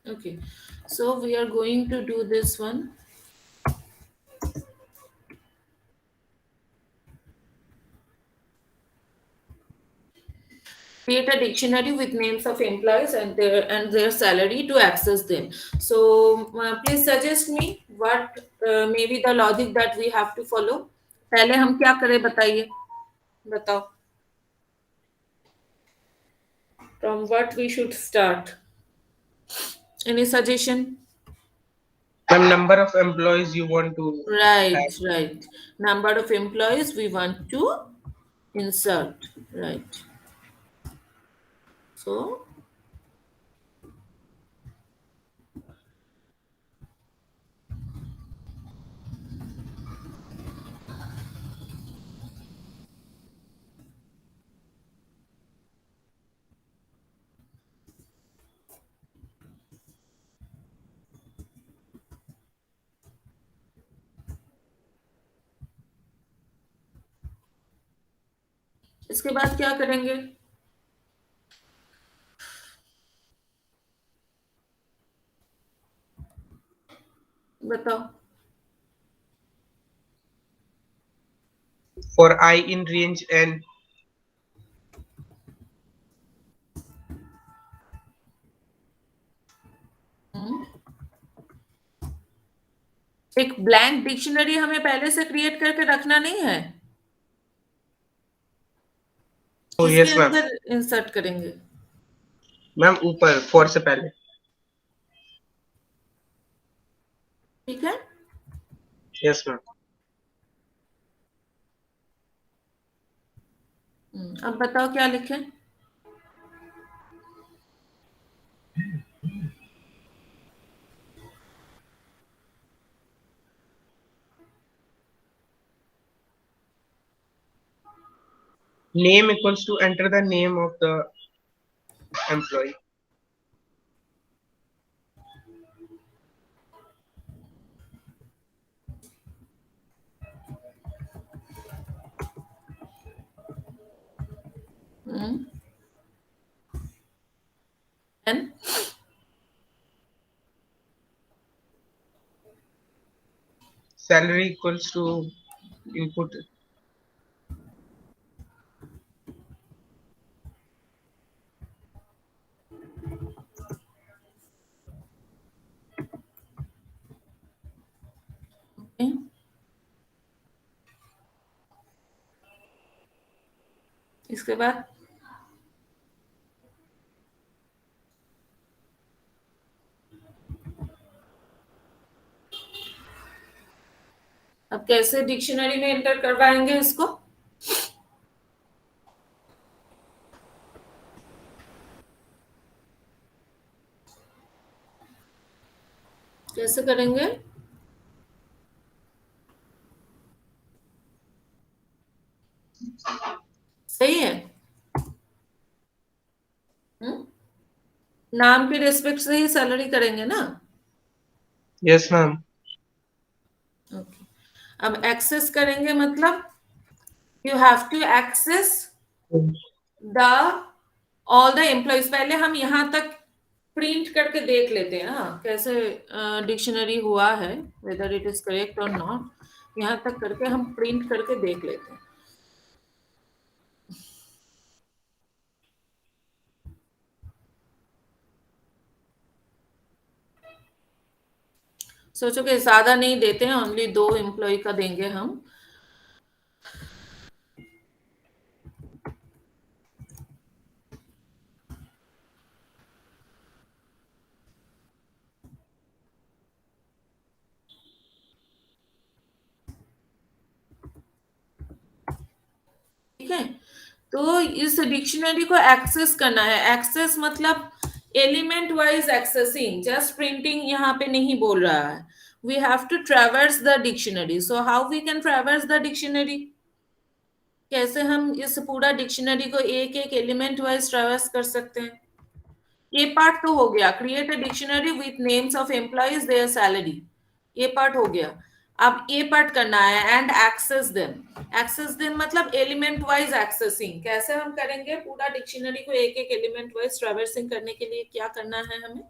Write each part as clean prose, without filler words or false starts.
Okay, so we are going to do this one. Create a dictionary with names of employees and their salary to access them. So please suggest me what maybe the logic that we have to follow. पहले हम क्या करें बताइए, बताओ. From what we should start? Any suggestion? Ma'am, number of employees you want to Right, have. right. Number of employees we want to insert. Right. So इसके बाद क्या करेंगे? बताओ. For I in range and एक blank dictionary हमें पहले से create करके रखना नहीं है, oh किसके yes ma'am. अंदर इंसर्ट करेंगे? मैम ऊपर for से पहले. ठीक है. Yes ma'am. अब बताओ क्या लिखें. Name equals to enter the name of the employee. An Salary equals to input. इसके बाद अब कैसे डिक्शनरी में एंटर करवाएंगे इसको? कैसे करेंगे? सही है. नाम के रिस्पेक्ट से ही सैलरी करेंगे ना? Yes ma'am. ओके. अब एक्सेस करेंगे मतलब you have to access the all the employees. पहले हम यहाँ तक प्रिंट करके देख लेते हैं हाँ कैसे डिक्शनरी हुआ है, वेदर इट इज करेक्ट और नॉट. यहाँ तक करके हम प्रिंट करके देख लेते हैं. सोचो कि ज्यादा नहीं देते हैं, ओनली 2 एम्प्लॉय का देंगे हम. ठीक है. तो इस डिक्शनरी को एक्सेस करना है. एक्सेस मतलब element wise accessing, just printing यहाँ पे नहीं बोल रहा है. We have to traverse the dictionary. So how we can traverse the dictionary? कैसे हम इस पूरा डिक्शनरी को एक एक एलिमेंट वाइज ट्रैवर्स कर सकते हैं? ये पार्ट तो हो गया, create a dictionary with names of employees their salary. ये पार्ट हो गया. अब ये पार्ट करना है and access them. Access them मतलब एलिमेंट वाइज एक्सेसिंग. कैसे हम करेंगे? पूरा डिक्शनरी को एक एक एलिमेंट वाइज ट्रैवर्सिंग करने के लिए क्या करना है हमें?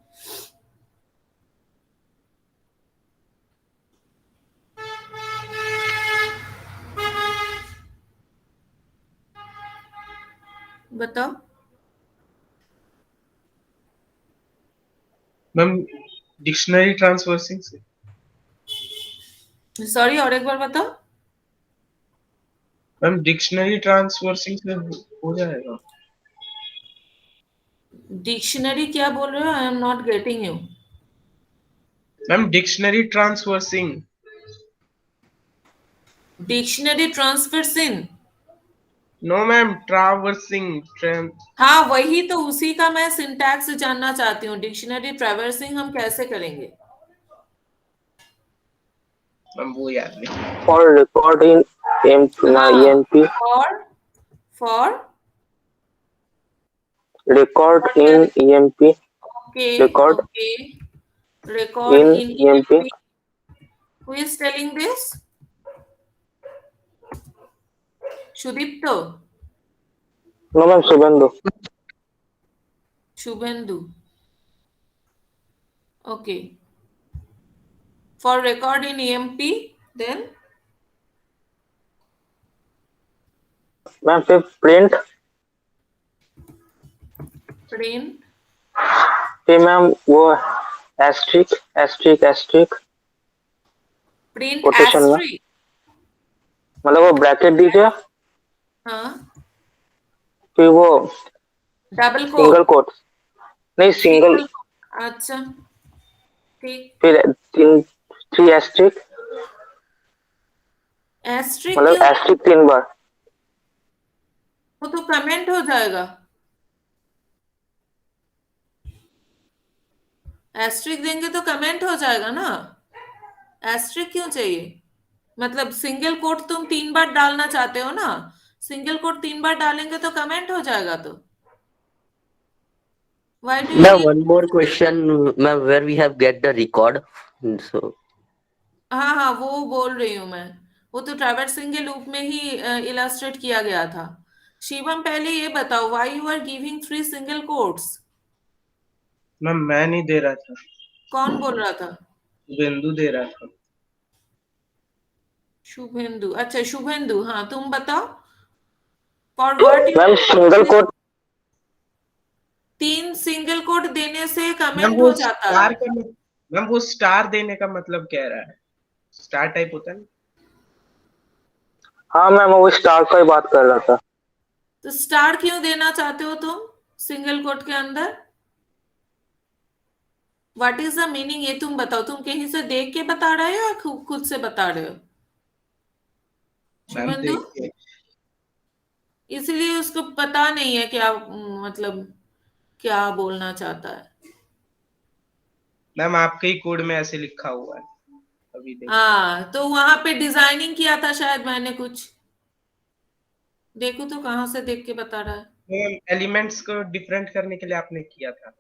बताओ मैम डिक्शनरी ट्रांसवर्सिंग से। सॉरी, और एक बार बताओ। मैम डिक्शनरी ट्रांसवर्सिंग से हो जाएगा। डिक्शनरी क्या बोल रहे हो? I am not getting you. Ma'am dictionary traversing. Dictionary traversing? No ma'am, traversing. हाँ, वही तो, उसी का मैं सिंटैक्स जानना चाहती हूँ। डिक्शनरी ट्रैवर्सिंग हम कैसे करेंगे? मैम वो याद नहीं। For record in हाँ, EMP, for record in EMP, okay, record okay, record in in EMP. EMP. Who is telling this? Shudipto? No, ma'am, Subhendu. Shubhendu. Okay. For record in EMP, then Ma'am, फिर print, print फिर ma'am वो asterisk quotation में, asterisk. मतलब वो bracket दीजिए, हाँ, फिर वो डबल सिंगल कोट, कोट, नहीं सिंगल, सिंगल, अच्छा, ठीक। फिर 3 asterisk, एस्ट्रिक मतलब क्यों? asterisk 3 बार। वो तो कमेंट हो जाएगा। एस्ट्रिक देंगे तो कमेंट हो जाएगा ना। एस्ट्रिक क्यों चाहिए? मतलब सिंगल कोट तुम 3 बार डालना चाहते हो ना? सिंगल कोट 3 बार डालेंगे तो कमेंट हो जाएगा। तो why do you Ma'am, need? one more question, ma'am, where we have get the record. So, हाँ हाँ, वो बोल रही हूँ मैं। वो तो ट्रैवर्सिंग के लूप में ही इलस्ट्रेट किया गया था। शिवम, पहले ये बताओ, why you are giving 3 single quotes? Ma'am मैं नहीं दे रहा था, कौन बोल रहा था? बिंदु दे रहा था। शुभेंदु। अच्छा, शुभेंदु, हाँ, तुम बताओ। For what ma'am single you? Quote, 3 single quote देने से मैम कमेंट वो हो जाता है। स्टार का मैम वो स्टार देने का मतलब कह रहा है, स्टार टाइप होता है ना। हाँ मैम वो स्टार का ही बात कर रहा था। तो स्टार क्यों देना चाहते हो तुम सिंगल कोट के अंदर? व्हाट इज द मीनिंग, ये तुम बताओ। तुम कहीं से देख के बता रहे हो या खुद से बता रहे हो? मैम शुभेंदु, देखिए, इसलिए उसको पता नहीं है क्या, मतलब क्या बोलना चाहता है। मैम आपके ही कोड में ऐसे लिखा हुआ है, अभी देखो। हाँ, तो वहां पे डिजाइनिंग किया था शायद मैंने कुछ। देखो तो कहाँ से देख के बता रहा है। मैम एलिमेंट्स को डिफरेंट करने के लिए आपने किया था।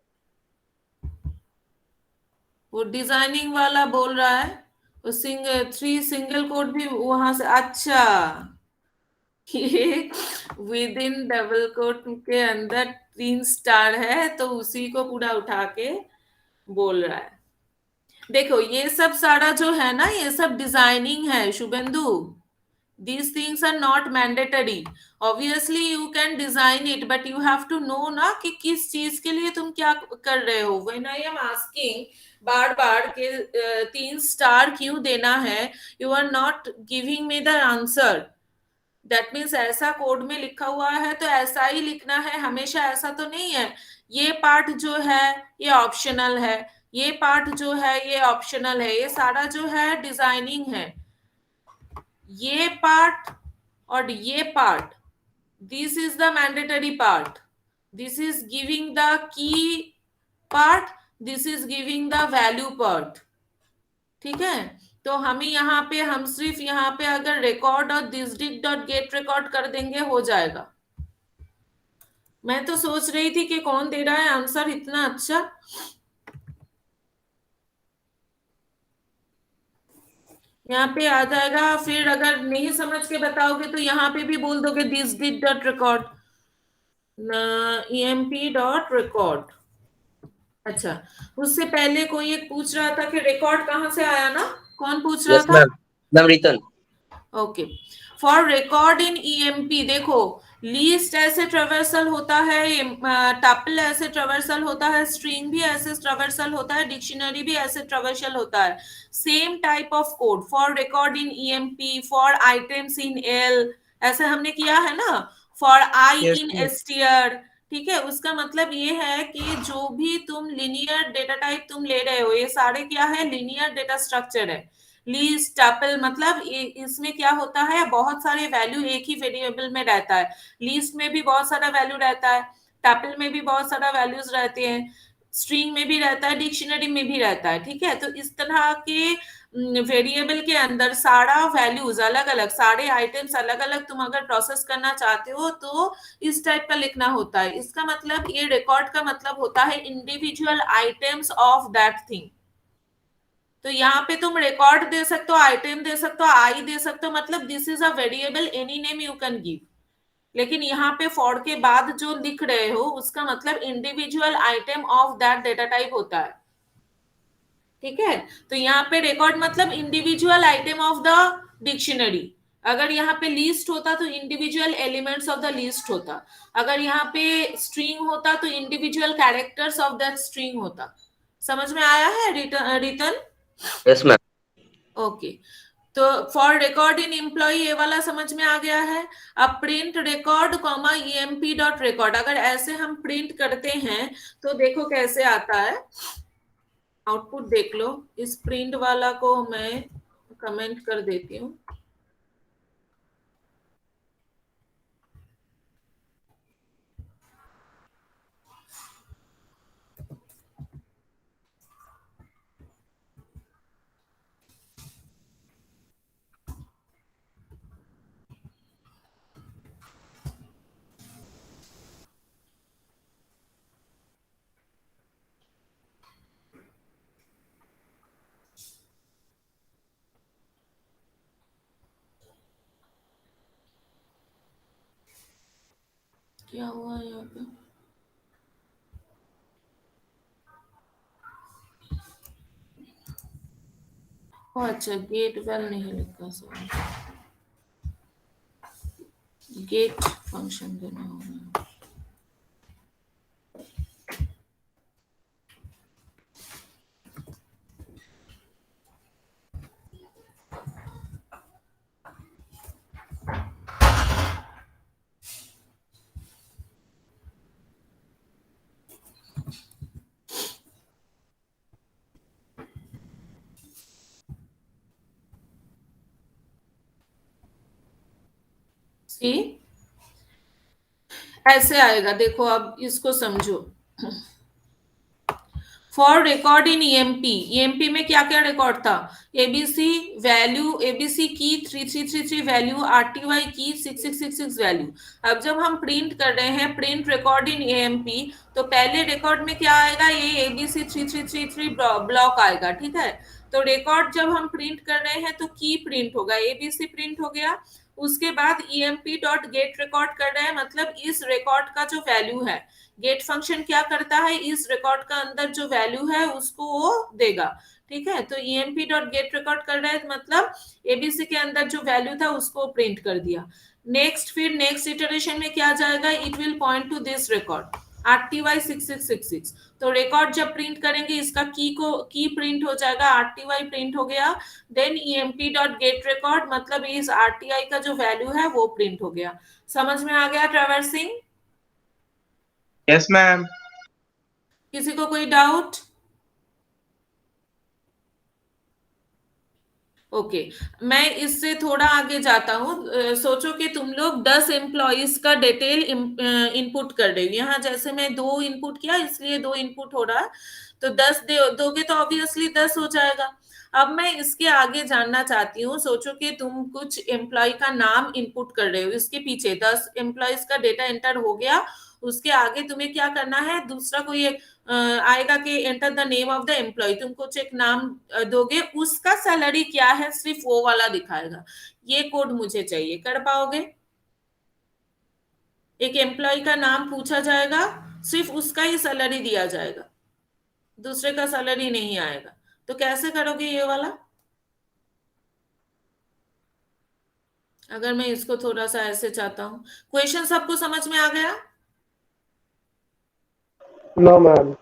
वो डिजाइनिंग वाला बोल रहा है। वो 3 सिंगल कोट भी वहां से। अच्छा, ये विद इन डबल कोट के अंदर 3 स्टार है, तो उसी को पूरा उठा के बोल रहा है। देखो, ये सब सारा जो है ना, ये सब डिजाइनिंग है Suvendu. These things are not mandatory. Obviously you can design it, but you have to know ना कि किस चीज के लिए तुम क्या कर रहे हो। When I am asking बार बार के 3 स्टार क्यों देना है, you are not giving me the answer. That means ऐसा कोड में लिखा हुआ है तो ऐसा ही लिखना है हमेशा, ऐसा तो नहीं है। ये पार्ट जो है ये ऑप्शनल है, ये पार्ट जो है ये ऑप्शनल है, ये सारा जो है डिजाइनिंग है। ये पार्ट और ये part, this is the mandatory part, this is giving the key part, this is giving the value part. ठीक है, तो हम सिर्फ यहाँ पे अगर रिकॉर्ड और this did dot get record कर देंगे हो जाएगा। मैं तो सोच रही थी कि कौन दे रहा है आंसर इतना अच्छा। यहाँ पे आ जाएगा, फिर अगर नहीं समझ के बताओगे तो यहाँ पे भी बोल दोगे this did dot record, emp dot record. अच्छा, उससे पहले कोई एक पूछ रहा था कि रिकॉर्ड कहाँ से आया ना? कौन पूछ रहा yes, था? ma'am. Ma'am, Ritan. Okay, for record in emp, देखो लीस्ट ऐसे ट्रेवर्सल होता है, टपल ऐसे ट्रेवर्सल होता है, स्ट्रिंग भी ऐसे ट्रेवर्सल होता है, डिक्शनरी भी ऐसे ट्रेवर्सल होता है। Same type of code for record in EMP, for items in L, ऐसे हमने किया है ना, for I Yes, in ma'am. STR. ठीक है, उसका मतलब ये है कि जो भी तुम लिनियर डेटा टाइप तुम ले रहे हो, ये सारे क्या है, लिनियर डेटा स्ट्रक्चर है। लीस्ट टपल मतलब इसमें क्या होता है, बहुत सारे वैल्यू एक ही वेरिएबल में रहता है। लीस्ट में भी बहुत सारा वैल्यू रहता है, टपल में भी बहुत सारा वैल्यूज रहते हैं, स्ट्रिंग में भी रहता है, डिक्शनरी में भी रहता है। ठीक है, तो इस तरह के वेरिएबल के अंदर सारा वैल्यूज अलग अलग, सारे आइटम्स अलग अलग तुम अगर प्रोसेस करना चाहते हो तो इस टाइप का लिखना होता है। इसका मतलब ये रिकॉर्ड का मतलब होता है individual items of that thing. तो यहाँ पे तुम रिकॉर्ड दे सकते हो, आइटम दे सकते हो, आई दे सकते हो, मतलब this is a variable, any name you can give. लेकिन यहाँ पे फॉर के बाद जो लिख रहे हो उसका मतलब individual item of that data type होता है। ठीक है, तो यहाँ पे रिकॉर्ड मतलब individual item of the dictionary. अगर यहाँ पे लिस्ट होता तो individual elements of the list होता। अगर यहाँ पे स्ट्रिंग होता तो individual characters of that string होता। समझ में आया है रिटर्न? Yes, ma'am. ओके, तो फॉर रिकॉर्ड इन एम्प्लॉय ये वाला समझ में आ गया है। अब print record comma EMP dot record, अगर ऐसे हम प्रिंट करते हैं तो देखो कैसे आता है, आउटपुट देख लो। इस प्रिंट वाला को मैं कमेंट कर देती हूँ। क्या हुआ यहाँ पे? ओ अच्छा, गेट वेल नहीं लिखा, सॉरी, गेट फंक्शन देना होगा। सी ऐसे आएगा, देखो अब इसको समझो। For record in EMP, EMP में क्या क्या रिकॉर्ड था, एबीसी वैल्यू, एबीसी की 3333 वैल्यू, आरटीवाई की 6666 वैल्यू। अब जब हम प्रिंट कर रहे हैं प्रिंट रिकॉर्ड इन ईएमपी, तो पहले रिकॉर्ड में क्या आएगा, ये एबीसी 3333 ब्लॉक आएगा। ठीक है, तो रिकॉर्ड जब हम प्रिंट कर रहे हैं तो की प्रिंट होगा, एबीसी प्रिंट हो गया। उसके बाद ईएमपी डॉट गेट रिकॉर्ड कर रहे हैं, मतलब इस रिकॉर्ड का जो वैल्यू है, गेट फंक्शन क्या करता है, इस रिकॉर्ड का अंदर जो वैल्यू है उसको वो देगा। ठीक है, तो ईएमपी डॉट गेट रिकॉर्ड कर रहा है, मतलब एबीसी के अंदर जो वैल्यू था उसको प्रिंट कर दिया। नेक्स्ट, फिर नेक्स्ट इटरेशन में क्या जाएगा, it will point to this record RTY 6666। तो रिकॉर्ड जब प्रिंट करेंगे इसका की प्रिंट हो जाएगा, आरटीवाई प्रिंट हो गया। Then emp dot get record, मतलब इस आरटीआई का जो वैल्यू है वो प्रिंट हो गया। समझ में आ गया ट्रेवर्सिंग? Yes, ma'am. किसी को कोई डाउट? ओके, मैं इससे थोड़ा आगे जाता हूँ। सोचो कि तुम लोग 10 एम्प्लॉइज का डिटेल इनपुट कर रहे हो। यहाँ जैसे मैं 2 इनपुट किया इसलिए 2 इनपुट हो रहा है, तो 10 दोगे तो ऑब्वियसली 10 हो जाएगा। अब मैं इसके आगे जानना चाहती हूँ, सोचो कि तुम कुछ एम्प्लॉय का नाम इनपुट कर रहे हो, इसके पीछे 10 एम्प्लॉयज का डेटा एंटर हो गया, उसके आगे तुम्हें क्या करना है, दूसरा कोई आएगा कि enter the name of the employee, तुम कुछ एक नाम दोगे, उसका सैलरी क्या है सिर्फ वो वाला दिखाएगा। ये कोड मुझे चाहिए, कर पाओगे? एक एम्प्लॉय का नाम पूछा जाएगा, सिर्फ उसका ही सैलरी दिया जाएगा, दूसरे का सैलरी नहीं आएगा, तो कैसे करोगे ये वाला? अगर मैं इसको थोड़ा सा ऐसे चाहता हूँ, क्वेश्चन सबको समझ में आ गया? No ma'am.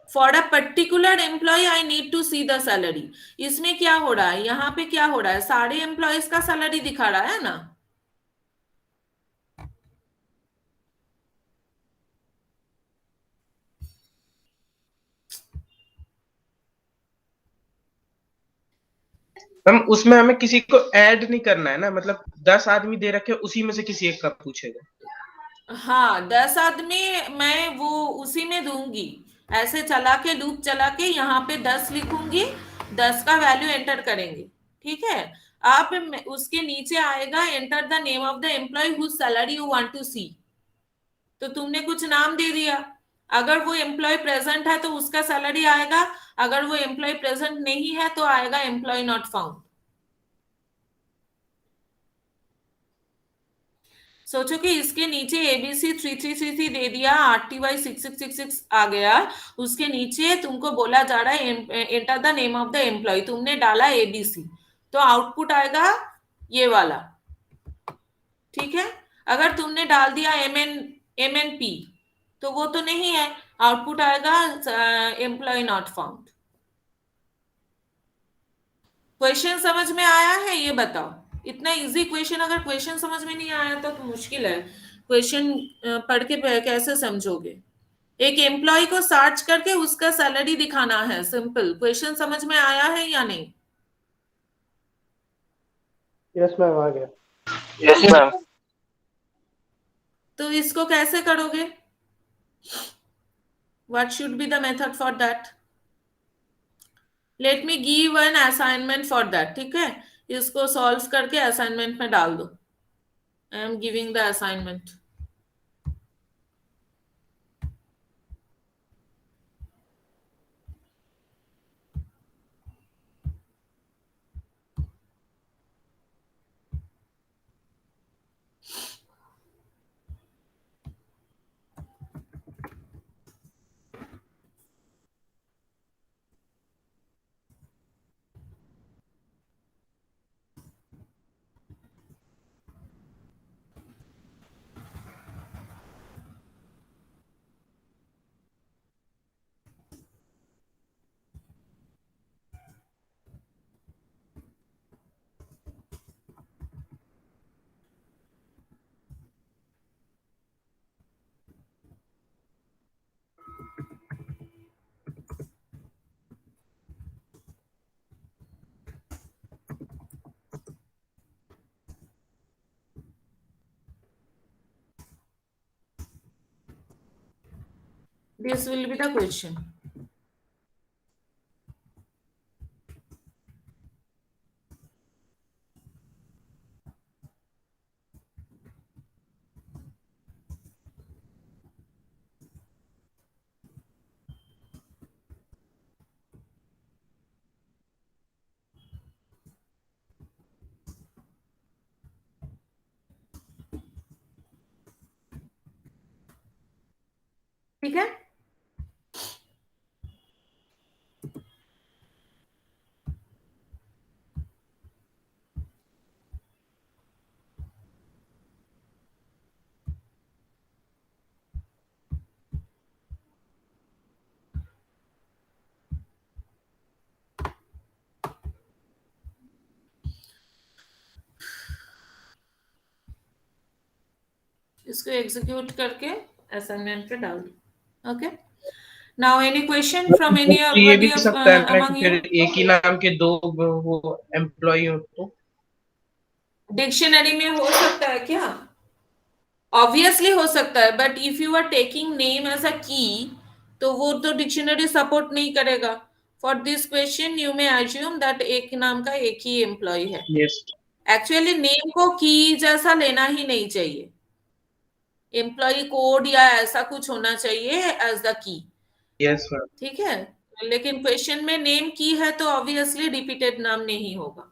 For a particular employee I need to see the salary. इसमें क्या हो रहा है, यहाँ पे क्या हो रहा है, सारे एम्प्लॉयज का सैलरी दिखा रहा है ना। मैम उसमें हमें किसी को ऐड नहीं करना है ना, मतलब 10 आदमी दे रखे उसी में से किसी एक का पूछेगा। हाँ, 10 आदमी मैं वो उसी में दूंगी, ऐसे चला के लूप चला के यहाँ पे 10 लिखूंगी, 10 का वैल्यू एंटर करेंगे। ठीक है, आप उसके नीचे आएगा enter the name of the employee whose salary you want to see. तो तुमने कुछ नाम दे दिया, अगर वो एम्प्लॉय प्रेजेंट है तो उसका सैलरी आएगा, अगर वो एम्प्लॉय प्रेजेंट नहीं है तो आएगा एम्प्लॉय नॉट फाउंड। सोचो कि इसके नीचे एबीसी 3333 दे दिया, आरटीवाई 6666 आ गया, उसके नीचे तुमको बोला जा रहा है enter the name of the employee, तुमने डाला एबीसी, तो आउटपुट आएगा ये वाला। ठीक है, अगर तुमने डाल दिया एमएनपी तो वो तो नहीं है, आउटपुट आएगा एम्प्लॉय नॉट फाउंड। क्वेश्चन समझ में आया है ये बताओ? इतना इजी क्वेश्चन, अगर क्वेश्चन समझ में नहीं आया तो मुश्किल है, क्वेश्चन पढ़ के कैसे समझोगे? एक एम्प्लॉय को सर्च करके उसका सैलरी दिखाना है, सिंपल। क्वेश्चन समझ में आया है या नहीं? यस मैम, आ गया। Yes ma'am. तो इसको कैसे करोगे? What should be the method for that? Let me give an assignment for that. ठीक है, इसको सॉल्व करके असाइनमेंट में डाल दो। I am giving the assignment. This will be the question. ठीक है, इसको एग्जीक्यूट करके असाइनमेंट पे डाल दो। Okay, now any question from तो ये भी एनीबॉडी सकता है ना कि अमंग फिर यू? एक ही नाम के दो वो एम्प्लॉय हो तो? डिक्शनरी में हो सकता है क्या? ऑब्वियसली हो सकता है, but if you are taking name as a key तो वो तो डिक्शनरी सपोर्ट नहीं करेगा। For this question you may assume that एक नाम का एक ही एम्प्लॉय है। यस। एक्चुअली नेम को की जैसा लेना ही नहीं चाहिए, एम्प्लॉय कोड या ऐसा कुछ होना चाहिए as the key. Yes ma'am. ठीक है, लेकिन क्वेश्चन में नेम की है तो ऑब्वियसली रिपीटेड नाम नहीं होगा।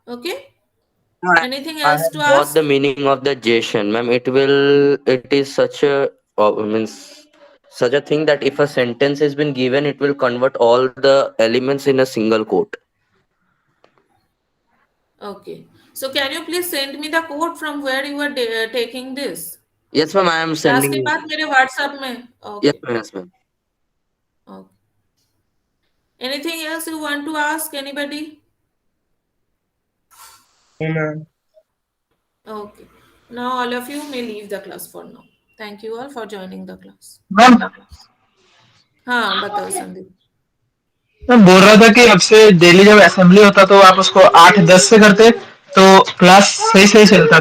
Okay, anything I else have to got the ask? meaning of the JSON, ma'am. It is such a, means such a thing that if a sentence has been given, it will convert all the elements in a single quote. Okay. So can you please send me the code from where you are taking this? Yes, ma'am. I am class के sending. बाद मेरे WhatsApp में. Yes, Okay. ma'am. Yes, ma'am. Okay. Anything else you want to ask anybody? No, ma'am. Okay. Now all of you may leave the class for now. Thank you all for joining the class. Ma'am हाँ बताओ संदीप. मैं बोल रहा था कि अब से daily जब असेंबली होता तो आप उसको 8-10 से करते तो क्लास सही सही चलता.